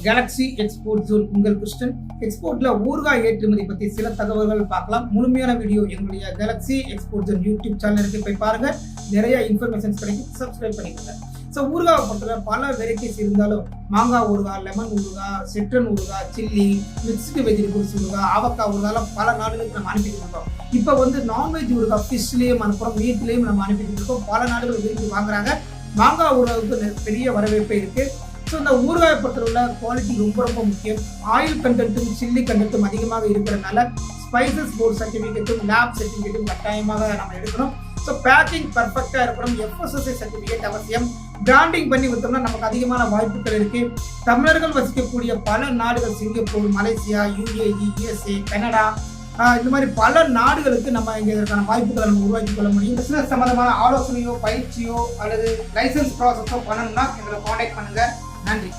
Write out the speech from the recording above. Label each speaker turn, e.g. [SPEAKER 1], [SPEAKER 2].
[SPEAKER 1] Galaxy export zone உங்கள் கிருஷ்ணன். எக்ஸ்போர்ட்ல ஊறுகாய் ஏற்றுமதி பத்தி சில தகவல்கள் பார்க்கலாம். முழுமையான வீடியோ எங்களுடைய கேலக்ஸி எக்ஸ்போர்ட் ஜோன் யூடியூப் சேனலுக்கு போய் பாருங்க. நிறைய இன்ஃபர்மேஷன்ஸ் கிடைக்கும். சப்ஸ்கிரைப் பண்ணிக்கோங்க. ஸோ ஊறுகாய் பொறுத்தவரை பல வெரைட்டிஸ் இருந்தாலும் மாங்காய் ஊறுகாய், லெமன் ஊறுகாய், சிட்ரன் ஊறுகாய், சில்லி, மிக்ஸ்டு வெஜிடபிள்ஸ் ஊறுகாய், ஆவக்காய் ஊறுகாய்லாம் பல நாடுகளுக்கு நம்ம அனுப்பிட்டு இருக்கோம். இப்போ வந்து நான்வெஜ் ஊறுகாய் ஃபிஷ்லேயும் அனுப்புகிறோம், மீட்லேயும் நம்ம அனுப்பிட்டு இருக்கோம். பல நாடுகள் விரும்பி வாங்குறாங்க. மாங்காய் ஊறுகாய்க்கு பெரிய வரவேற்பு இருக்கு. ஸோ இந்த ஊறுகாயை பொறுத்தவரை குவாலிட்டி ரொம்ப முக்கியம். ஆயில் கண்டென்ட்டும் சில்லி கண்டென்ட்டும் அதிகமாக இருக்கிறதுனால ஸ்பைசஸ் போர்ட் சர்டிஃபிகேட்டும் லேப் சர்டிஃபிகேட்டும் கட்டாயமாக நம்ம எடுக்கணும். ஸோ பேக்கிங் பர்ஃபெக்டாக இருக்கணும். FSSAI சர்டிஃபிகேட் அவசியம். பிராண்டிங் பண்ணி விட்டோம்னா நமக்கு அதிகமான வாய்ப்புகள் இருக்கு. தமிழர்கள் வசிக்கக்கூடிய பல நாடுகள், Singapore, Malaysia, UAE, USA, Canada, இந்த மாதிரி பல நாடுகளுக்கு நம்ம இங்கே இதற்கான வாய்ப்புகளை நம்ம உருவாக்கி கொள்ள முடியும். பிசினஸ் சம்பந்தமான ஆலோசனையோ பயிற்சியோ அல்லது லைசன்ஸ் ப்ராசஸோ பண்ணணும்னா எங்களை காண்டாக்ட் பண்ணுங்க. நன்றி.